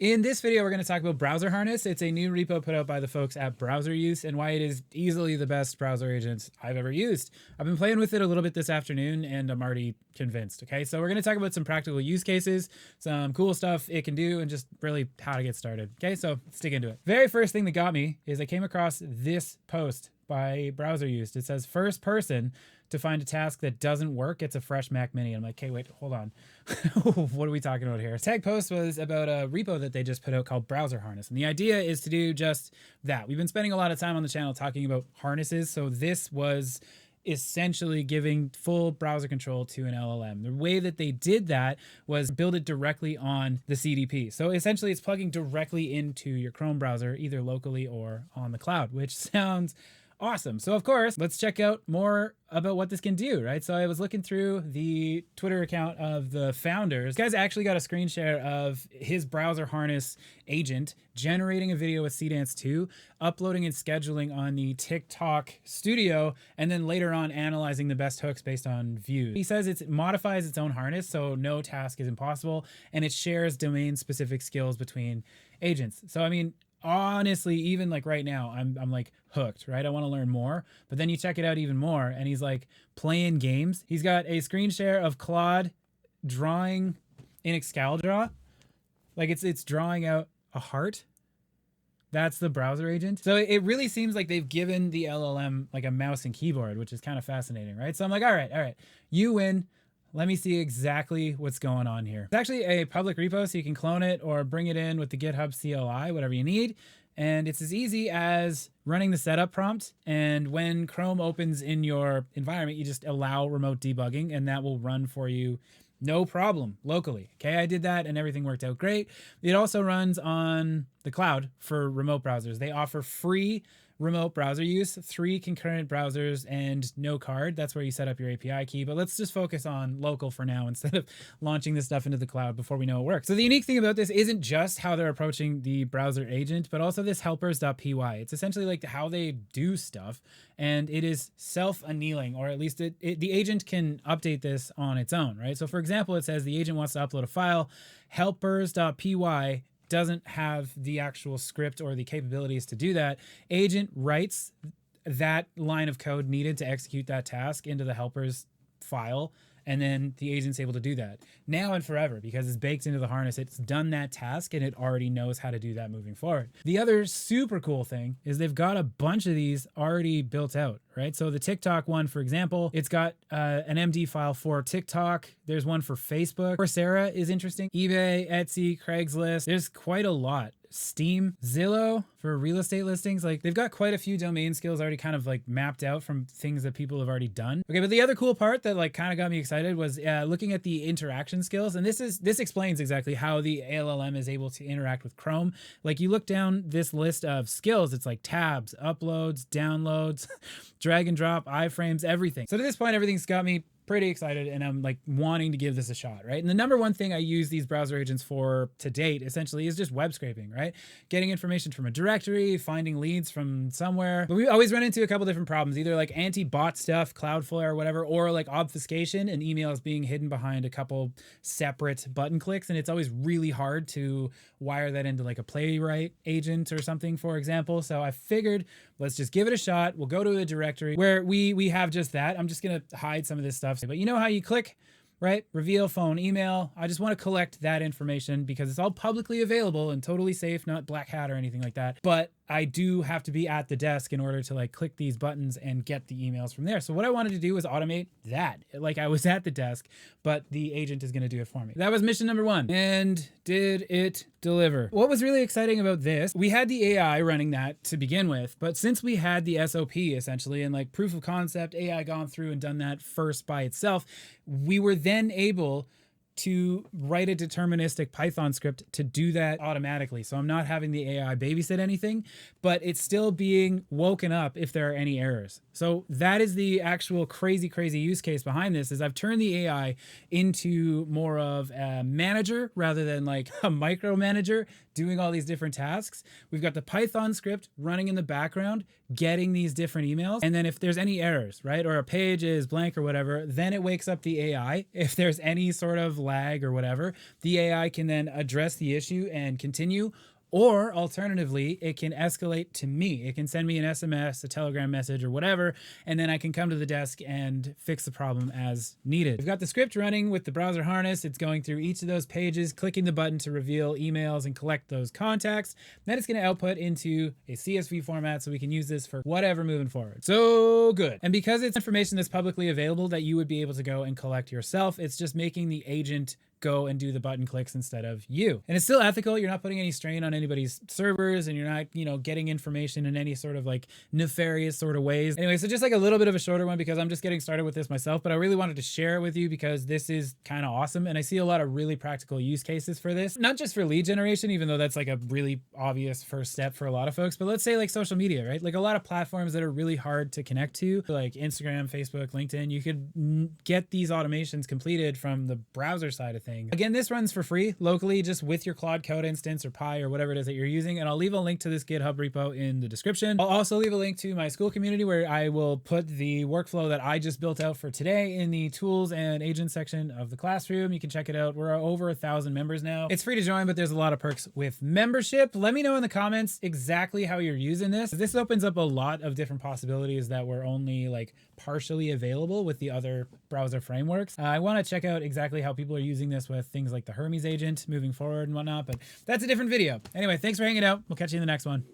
In this video, we're going to talk about Browser Harness. It's a new repo put out by the folks at BrowserUse and why it is easily the best browser agent I've ever used. I've been playing with it a little bit this afternoon and I'm already convinced. Okay, so we're going to talk about some practical use cases, some cool stuff it can do, and just really how to get started. Okay, so let's dig into it. Very first thing that got me is I came across this post by BrowserUse. It says first person to find a task that doesn't work gets a fresh Mac Mini. I'm like, okay, wait, hold on. What are we talking about here? Tag post was about a repo that they just put out called Browser Harness. And the idea is to do just that. We've been spending a lot of time on the channel talking about harnesses. So this was essentially giving full browser control to an LLM. The way that they did that was build it directly on the CDP. So essentially it's plugging directly into your Chrome browser, either locally or on the cloud, which sounds awesome. So of course, let's check out more about what this can do, right? So I was looking through the Twitter account of the founders. This guy's actually got a screen share of his Browser Harness agent generating a video with Cdance 2, uploading and scheduling on the TikTok studio, and then later on analyzing the best hooks based on views. He says it modifies its own harness, so no task is impossible, and it shares domain-specific skills between agents. So I mean, honestly, even like right now, I'm like hooked, right? I want to learn more, but then you check it out even more and he's like playing games. He's got a screen share of Claude drawing in Excalibur. Like it's drawing out a heart. That's the browser agent. So it really seems like they've given the LLM like a mouse and keyboard, which is kind of fascinating, right? So I'm like, all right, you win. Let me see exactly what's going on here. It's actually a public repo, so you can clone it or bring it in with the GitHub CLI, whatever you need. And it's as easy as running the setup prompt. And when Chrome opens in your environment, you just allow remote debugging and that will run for you no problem locally. Okay, I did that and everything worked out great. It also runs on the cloud for remote browsers. They offer free remote browser use, 3 concurrent browsers, and no card. That's where you set up your API key. But let's just focus on local for now instead of launching this stuff into the cloud before we know it works. So the unique thing about this isn't just how they're approaching the browser agent, but also this helpers.py. It's essentially like how they do stuff, and it is self-annealing, or at least the agent can update this on its own, right? So for example, it says the agent wants to upload a file, helpers.py doesn't have the actual script or the capabilities to do that. Agent writes that line of code needed to execute that task into the helpers file, and then the agent's able to do that now and forever because it's baked into the harness. It's done that task and it already knows how to do that moving forward. The other super cool thing is they've got a bunch of these already built out, right? So the TikTok one, for example, it's got an MD file for TikTok. There's one for Facebook. Coursera is interesting. eBay, Etsy, Craigslist. There's quite a lot. Steam, Zillow for real estate listings. Like they've got quite a few domain skills already kind of like mapped out from things that people have already done. Okay, but the other cool part that like kind of got me excited was looking at the interaction skills. And this explains exactly how the LLM is able to interact with Chrome. Like you look down this list of skills, it's like tabs, uploads, downloads, drag and drop, iframes, everything. So to this point, everything's got me pretty excited and I'm like wanting to give this a shot, right? And the number one thing I use these browser agents for to date essentially is just web scraping, right? Getting information from a directory, finding leads from somewhere. But we always run into a couple different problems, either like anti-bot stuff, Cloudflare or whatever, or like obfuscation and emails being hidden behind a couple separate button clicks. And it's always really hard to wire that into like a playwright agent or something, for example. So I figured let's just give it a shot. We'll go to a directory where we have just that. I'm just going to hide some of this stuff. But you know how you click, right? Reveal phone, email. I just want to collect that information because it's all publicly available and totally safe, not black hat or anything like that. But I do have to be at the desk in order to like click these buttons and get the emails from there. So what I wanted to do was automate that. Like I was at the desk, but the agent is going to do it for me. That was mission number 1. And did it deliver? What was really exciting about this, we had the AI running that to begin with, but since we had the SOP essentially and like proof of concept, AI gone through and done that first by itself, we were then able to write a deterministic Python script to do that automatically. So I'm not having the AI babysit anything, but it's still being woken up if there are any errors. So that is the actual crazy use case behind this, is I've turned the AI into more of a manager rather than like a micromanager doing all these different tasks. We've got the Python script running in the background, getting these different emails. And then if there's any errors, right, or a page is blank or whatever, then it wakes up the AI. If there's any sort of flag or whatever, the AI can then address the issue and continue. Or alternatively, it can escalate to me. It can send me an SMS, a Telegram message, or whatever, and then I can come to the desk and fix the problem as needed. We've got the script running with the browser harness. It's going through each of those pages, clicking the button to reveal emails and collect those contacts. Then it's going to output into a CSV format so we can use this for whatever moving forward. So good. And because it's information that's publicly available that you would be able to go and collect yourself, it's just making the agent go and do the button clicks instead of you. And it's still ethical. You're not putting any strain on anybody's servers, and you're not, getting information in any sort of like nefarious sort of ways. Anyway, so just like a little bit of a shorter one because I'm just getting started with this myself, but I really wanted to share it with you because this is kind of awesome. And I see a lot of really practical use cases for this, not just for lead generation, even though that's like a really obvious first step for a lot of folks, but let's say like social media, right? Like a lot of platforms that are really hard to connect to, like Instagram, Facebook, LinkedIn, you could get these automations completed from the browser side of things. Again, this runs for free locally, just with your Claude Code instance or Pi or whatever it is that you're using. And I'll leave a link to this GitHub repo in the description. I'll also leave a link to my school community where I will put the workflow that I just built out for today in the tools and agents section of the classroom. You can check it out. We're over 1,000 members now. It's free to join, but there's a lot of perks with membership. Let me know in the comments exactly how you're using this. This opens up a lot of different possibilities that were only like partially available with the other browser frameworks. I want to check out exactly how people are using this with things like the Hermes agent moving forward and whatnot, but that's a different video. Anyway, thanks for hanging out. We'll catch you in the next one.